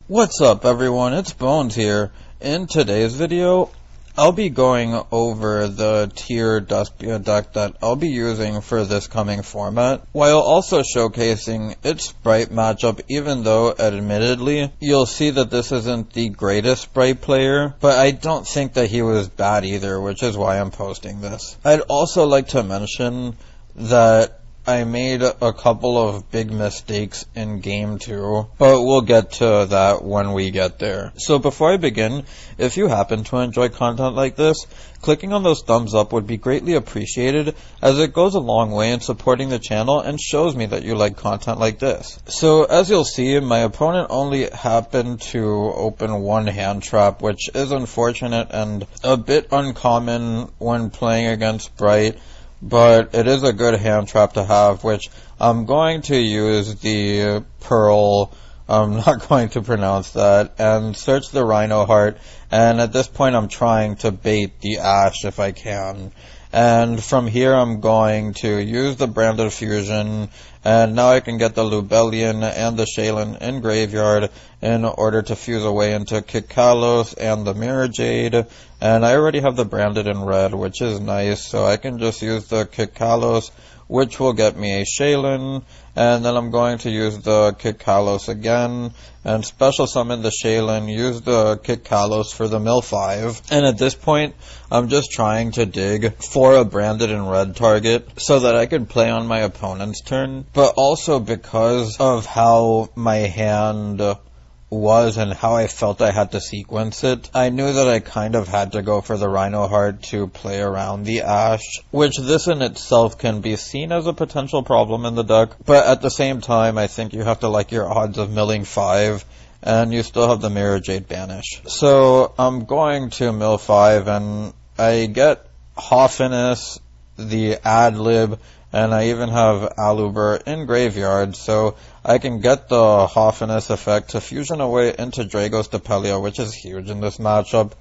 What's up everyone, it's Bones here. In today's video, I'll be going over the tier Despia deck that I'll be using for this coming format, while also showcasing its Spright matchup, even though admittedly, you'll see that this isn't the greatest Spright player, but I don't think that he was bad either, which is why I'm posting this. I'd also like to mention that I made a couple of big mistakes in Game 2, but we'll get to that when we get there. So before I begin, if you happen to enjoy content like this, clicking on those thumbs up would be greatly appreciated, as it goes a long way in supporting the channel and shows me that you like content like this. So as you'll see, my opponent only happened to open one hand trap, which is unfortunate and a bit uncommon when playing against Spright. But it is a good hand trap to have, which I'm going to use the Pearl, I'm not going to pronounce that, and search the Rhino Heart, and at this point I'm trying to bait the Ash if I can. And from here I'm going to use the Branded Fusion, and now I can get the Lubellion and the Shaylin in graveyard in order to fuse away into Kikalos and the Mirror Jade. And I already have the Branded in red, which is nice, so I can just use the Kikalos, which will get me a Shaylin, and then I'm going to use the Kikalos again, and special summon the Shaylin, use the Kikalos for the Mill 5, and at this point, I'm just trying to dig for a Branded in red target, so that I can play on my opponent's turn, but also because of how my hand was and how I felt I had to sequence it, I knew that I kind of had to go for the Rhino Heart to play around the Ash, which this in itself can be seen as a potential problem in the deck, but at the same time I think you have to like your odds of milling 5, and you still have the Mirror Jade banish. So I'm going to mill 5, and I get Hoffinus, the Ad-lib, and I even have Aluber in graveyard, so I can get the Hoffinus effect to fusion away into Dragos Despia, which is huge in this matchup.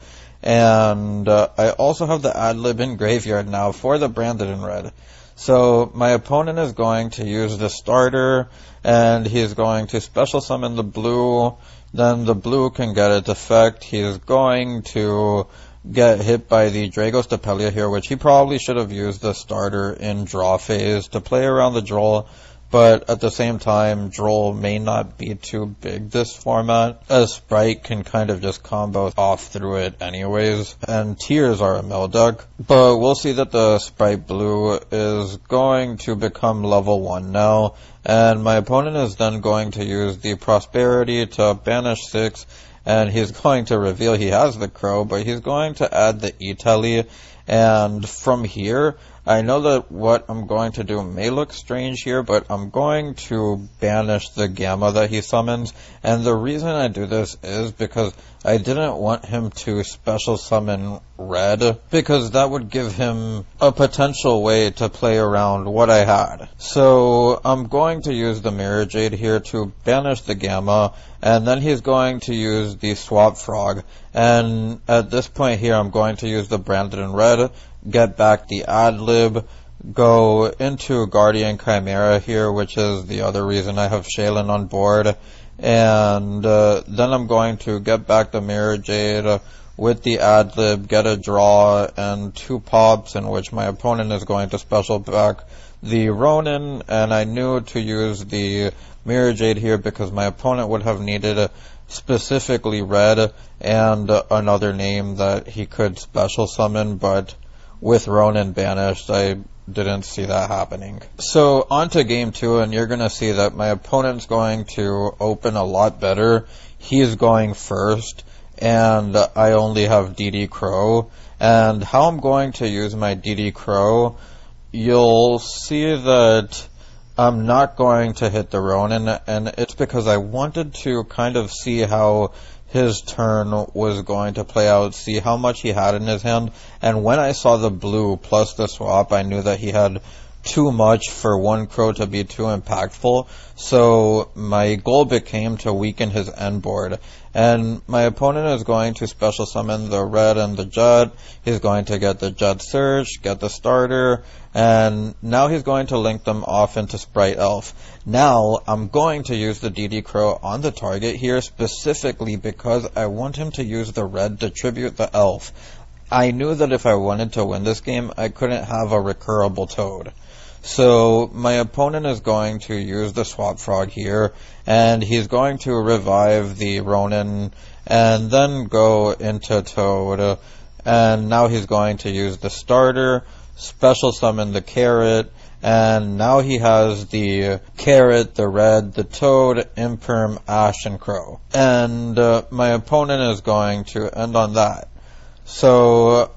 And I also have the Ad-lib in graveyard now for the Branded in red. So my opponent is going to use the starter, and he's going to special summon the blue. Then the blue can get its effect. He's going to get hit by the Dragos Despia here, which he probably should have used the starter in draw phase to play around the Droll, but at the same time, Droll may not be too big this format, as Spright can kind of just combo off through it anyways, and tiers are a mill deck. But we'll see that the Spright blue is going to become level 1 now, and my opponent is then going to use the Prosperity to banish 6, and he's going to reveal he has the Crow, but he's going to add the E-Telly, and from here, I know that what I'm going to do may look strange here, but I'm going to banish the Gamma that he summons, and the reason I do this is because I didn't want him to special summon red, because that would give him a potential way to play around what I had. So I'm going to use the Mirror Jade here to banish the Gamma, and then he's going to use the Swap Frog, and at this point here I'm going to use the Branded in red, get back the Ad-lib, go into Guardian Chimera here, which is the other reason I have Shaylin on board, and then I'm going to get back the Mirror Jade with the Ad-lib, get a draw, and 2 pops in which my opponent is going to special back the Ronin, and I knew to use the Mirror Jade here because my opponent would have needed specifically red and another name that he could special summon, but with Ronin banished, I didn't see that happening. So on to game 2, and you're going to see that my opponent's going to open a lot better. He's going first, and I only have DD Crow. And how I'm going to use my DD Crow, you'll see that I'm not going to hit the Ronin, and it's because I wanted to kind of see how his turn was going to play out, see how much he had in his hand, and when I saw the blue plus the swap, I knew that he had too much for one crow to be too impactful, so my goal became to weaken his end board. And my opponent is going to special summon the red and the jet. He's going to get the jet search, get the starter, and now he's going to link them off into Spright Elf. Now I'm going to use the DD Crow on the target here specifically because I want him to use the red to tribute the elf. I knew that if I wanted to win this game, I couldn't have a recurable toad. So my opponent is going to use the Swap Frog here, and he's going to revive the Ronin and then go into Toad. And now he's going to use the starter, special summon the carrot, and now he has the carrot, the red, the toad, imperm, ash, and crow. And my opponent is going to end on that. So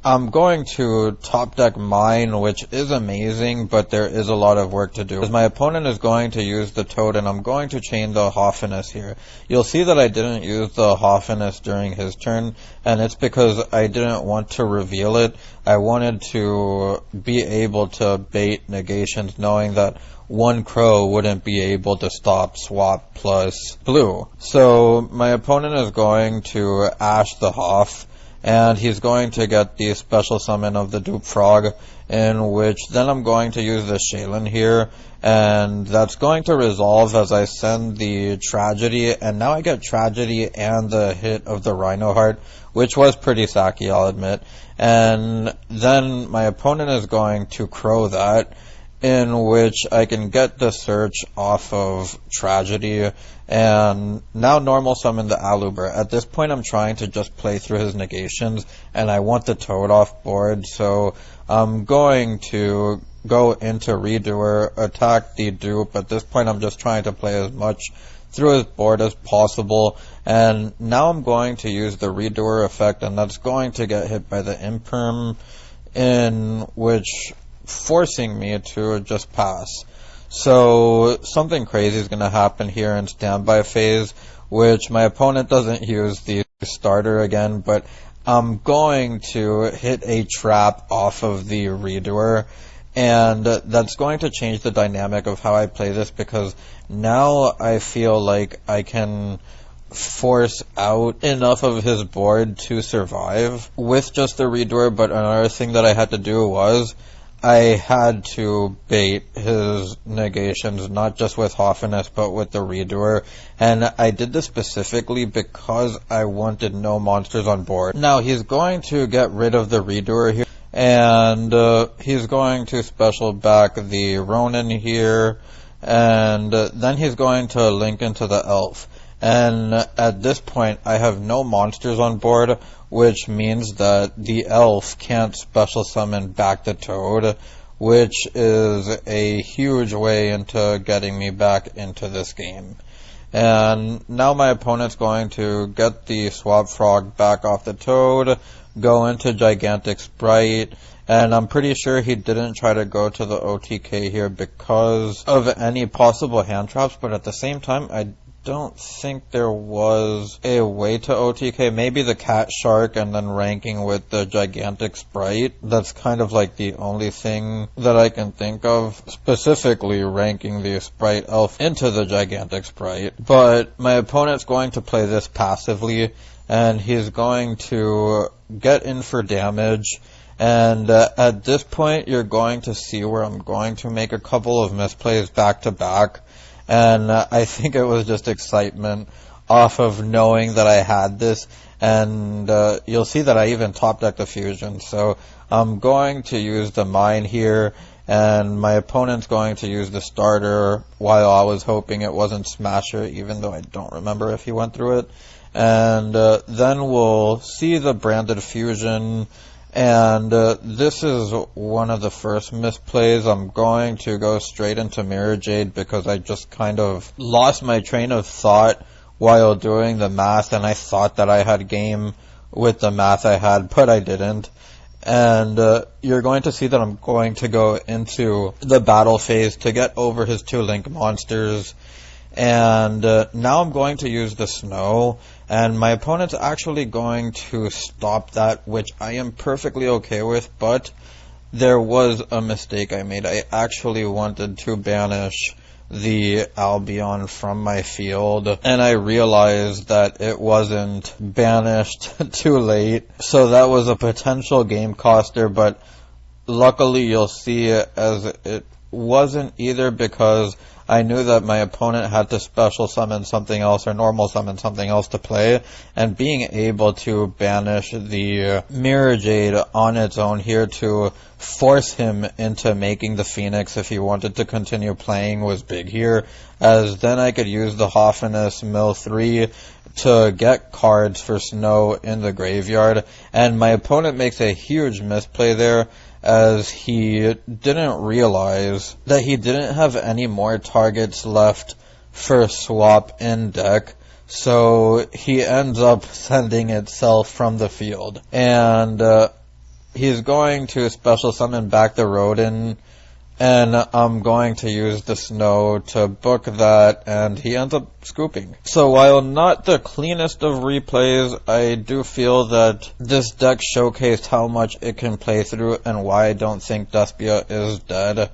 I'm going to top deck mine, which is amazing, but there is a lot of work to do. My opponent is going to use the toad, and I'm going to chain the Hoffinus here. You'll see that I didn't use the Hoffinus during his turn, and it's because I didn't want to reveal it. I wanted to be able to bait negations, knowing that one crow wouldn't be able to stop swap plus blue. So my opponent is going to ash the Hoff, and he's going to get the special summon of the Dupe Frog, in which then I'm going to use the Shaylin here, and that's going to resolve as I send the Tragedy, and now I get Tragedy and the hit of the Rhino Heart, which was pretty sacky, I'll admit. And then my opponent is going to Crow that, in which I can get the search off of Tragedy, and now normal summon the Aluber. At this point I'm trying to just play through his negations, and I want the toad off board, so I'm going to go into Redoer, attack the dupe. At this point I'm just trying to play as much through his board as possible, and now I'm going to use the Redoer effect, and that's going to get hit by the imperm, in which forcing me to just pass. So something crazy is going to happen here in standby phase, which my opponent doesn't use the starter again, but I'm going to hit a trap off of the Redoer, and that's going to change the dynamic of how I play this, because now I feel like I can force out enough of his board to survive with just the Redoer. But another thing that I had to do was I had to bait his negations, not just with Hoffinus, but with the Redoer. And I did this specifically because I wanted no monsters on board. Now he's going to get rid of the Redoer here, and he's going to special back the Ronin here, and then he's going to link into the Elf. And at this point, I have no monsters on board, which means that the Elf can't special summon back the Toad, which is a huge way into getting me back into this game. And now my opponent's going to get the Swap Frog back off the Toad, go into Gigantic Spright, and I'm pretty sure he didn't try to go to the OTK here because of any possible hand traps, but at the same time, I don't think there was a way to OTK. Maybe the Cat Shark and then ranking with the Gigantic Spright. That's kind of like the only thing that I can think of, specifically ranking the Spright Elf into the Gigantic Spright. But my opponent's going to play this passively, and he's going to get in for damage. And at this point, you're going to see where I'm going to make a couple of misplays back to back. And I think it was just excitement off of knowing that I had this. And you'll see that I even top decked the fusion. So I'm going to use the mine here, and my opponent's going to use the starter, while I was hoping it wasn't Smasher, even though I don't remember if he went through it. And then we'll see the branded fusion. And this is one of the first misplays. I'm going to go straight into Mirror Jade because I just kind of lost my train of thought while doing the math, and I thought that I had game with the math I had, but I didn't. And you're going to see that I'm going to go into the battle phase to get over his 2 link monsters. And now I'm going to use the snow, and my opponent's actually going to stop that, which I am perfectly okay with, but there was a mistake I made. I actually wanted to banish the Albion from my field, and I realized that it wasn't banished too late, so that was a potential game coster, but luckily you'll see it as it wasn't either, because I knew that my opponent had to special summon something else or normal summon something else to play, and being able to banish the Mirror Jade on its own here to force him into making the Phoenix if he wanted to continue playing was big here, as then I could use the Hoffinus Mill 3 to get cards for Snow in the graveyard, and my opponent makes a huge misplay there, as he didn't realize that he didn't have any more targets left for swap in deck, so he ends up sending itself from the field. And he's going to special summon back the Rodin, and I'm going to use the Snow to book that, and he ends up scooping. So while not the cleanest of replays, I do feel that this deck showcased how much it can play through and why I don't think Despia is dead.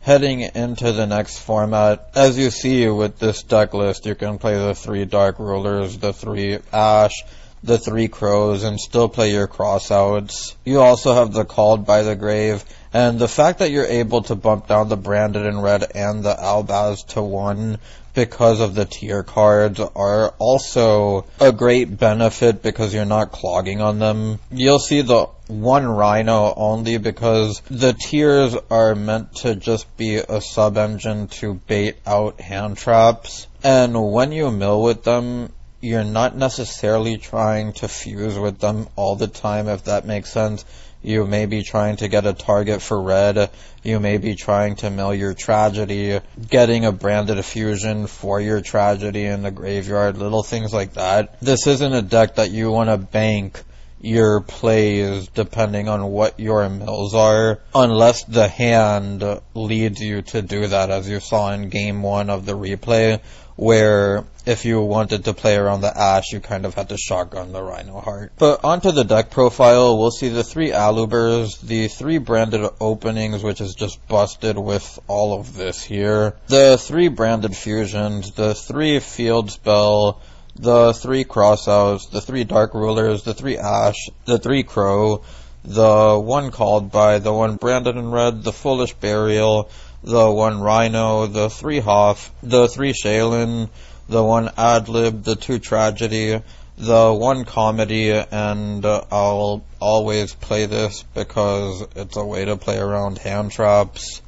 Heading into the next format, as you see with this deck list, you can play the 3 Dark Rulers, the 3 Ash, the 3 Crows, and still play your crossouts. You also have the Called by the Grave, and the fact that you're able to bump down the Branded in Red and the Albaz to 1 because of the tier cards are also a great benefit because you're not clogging on them. You'll see the 1 Rhino only because the tiers are meant to just be a sub-engine to bait out hand traps, and when you mill with them, you're not necessarily trying to fuse with them all the time, if that makes sense. You may be trying to get a target for red, you may be trying to mill your Tragedy, getting a branded fusion for your Tragedy in the graveyard, little things like that. This isn't a deck that you want to bank your plays depending on what your mills are, unless the hand leads you to do that, as you saw in game 1 of the replay, where if you wanted to play around the Ash, you kind of had to shotgun the Rhino Heart. But onto the deck profile, we'll see the 3 Alubers, the 3 branded openings, which is just busted with all of this here, the 3 branded fusions, the 3 field spell, the 3 crossouts, the 3 Dark Rulers, the 3 Ash, the 3 Crow, the 1 Called by, the 1 Branded in Red, the Foolish Burial, the 1 Rhino, the 3 Hoff, the 3 Shaylin, the 1 Adlib, the 2 Tragedy, the 1 Comedy, and I'll always play this because it's a way to play around hand traps.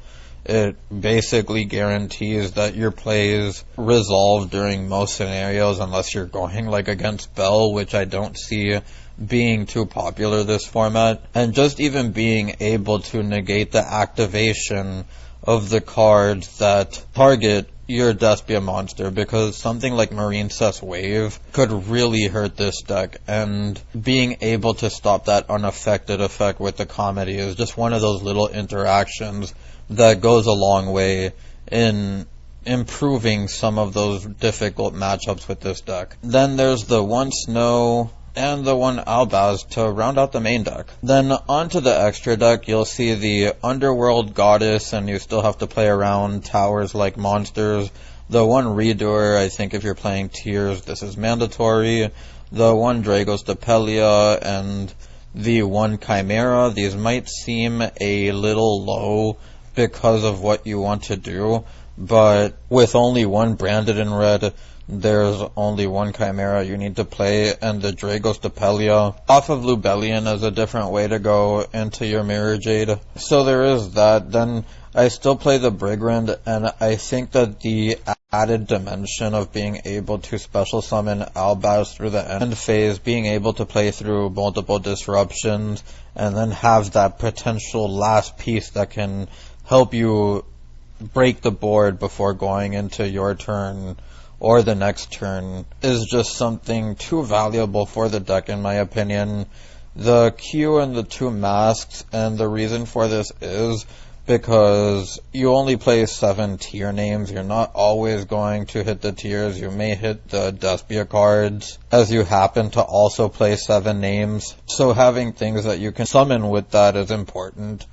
It basically guarantees that your plays resolve during most scenarios unless you're going like against Bell, which I don't see being too popular this format. And just even being able to negate the activation of the cards that target your Despia monster, because something like Marine Cess Wave could really hurt this deck, and being able to stop that unaffected effect with the Comedy is just one of those little interactions that goes a long way in improving some of those difficult matchups with this deck. Then there's the 1 Snow and the 1 Albaz to round out the main deck. Then onto the extra deck, you'll see the Underworld Goddess, and you still have to play around towers like monsters. The 1 Redoer, I think if you're playing tiers, this is mandatory. The 1 Dragos Depelia and the 1 Chimera. These might seem a little low because of what you want to do, but with only 1 Branded in Red, there's only 1 Chimera you need to play, and the Dragos Depelia off of Lubellion is a different way to go into your Mirror Jade. So there is that. Then I still play the Brigand, and I think that the added dimension of being able to special summon Albaz through the end phase, being able to play through multiple disruptions, and then have that potential last piece that can help you break the board before going into your turn or the next turn, is just something too valuable for the deck in my opinion. The Q and the 2 Masks, and the reason for this is because you only play 7 tier names. You're not always going to hit the tiers. You may hit the Despia cards, as you happen to also play 7 names. So having things that you can summon with that is important.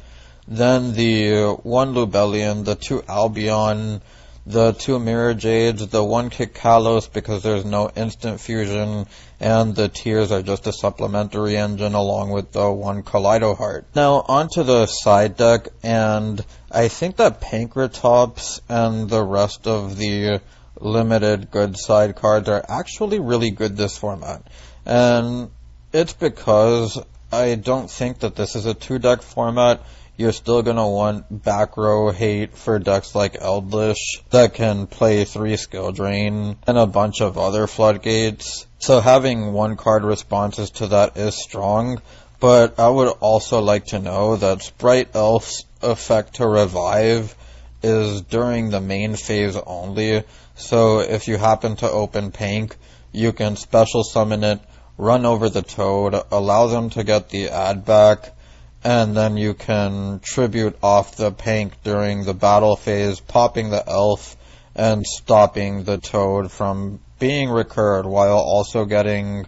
then the 1 Lubellion, the 2 Albion, the 2 Mirror Jades, the 1 Kikalos because there's no instant fusion, and the tiers are just a supplementary engine along with the 1 Kaleido Heart. Now onto the side deck, and I think that Pankratops and the rest of the limited good side cards are actually really good this format. And it's because I don't think that this is a 2-deck format. You're still going to want back row hate for decks like Eldritch that can play 3 skill drain and a bunch of other floodgates. So having 1 card responses to that is strong, but I would also like to know that Spright Elf's effect to revive is during the main phase only. So if you happen to open Pank, you can special summon it, run over the Toad, allow them to get the add back, and then you can tribute off the Pank during the battle phase, popping the Elf and stopping the Toad from being recurred while also getting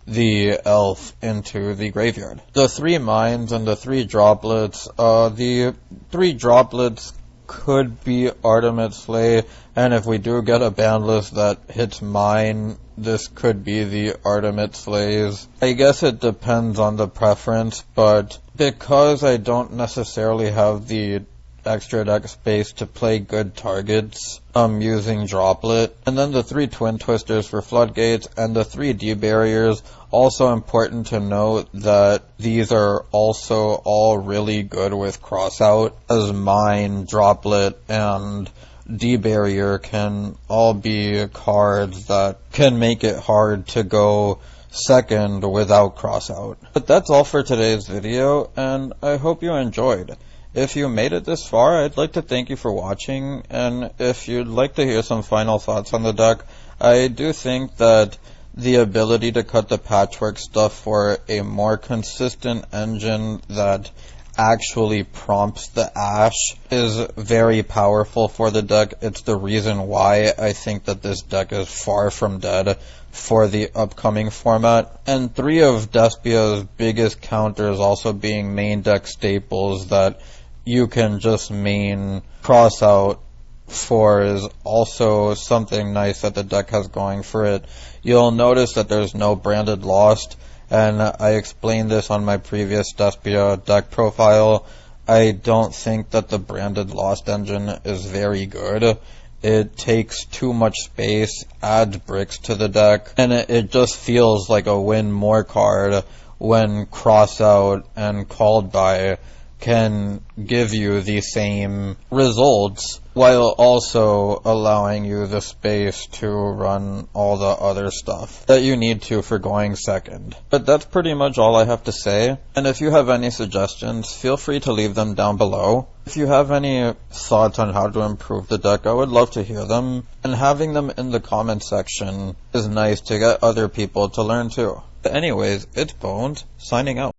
the Elf into the graveyard. The 3 mines and the 3 droplets, the 3 droplets could be Artemis Slay, and if we do get a ban list that hits mine, this could be the Artemis Slays. I guess it depends on the preference, but because I don't necessarily have the extra deck space to play good targets, I'm using Droplet. And then the 3 Twin Twisters for Floodgates and the 3 D-Barriers. Also important to note that these are also all really good with Crossout, as Mine, Droplet, and D-Barrier can all be cards that can make it hard to go second without Crossout. But that's all for today's video, and I hope you enjoyed. If you made it this far, I'd like to thank you for watching, and if you'd like to hear some final thoughts on the deck, I do think that the ability to cut the patchwork stuff for a more consistent engine that actually prompts the Ash is very powerful for the deck. It's the reason why I think that this deck is far from dead for the upcoming format. And 3 of Despia's biggest counters also being main deck staples that you can just main cross out for is also something nice that the deck has going for it. You'll notice that there's no branded Lost, and I explained this on my previous Despia deck profile. I don't think that the branded Lost engine is very good. It takes too much space, adds bricks to the deck, and it just feels like a win more card when cross out and called by can give you the same results while also allowing you the space to run all the other stuff that you need to for going second. But that's pretty much all I have to say, and if you have any suggestions, feel free to leave them down below. If you have any thoughts on how to improve the deck, I would love to hear them, and having them in the comment section is nice to get other people to learn too. But anyways, it's Bones, signing out.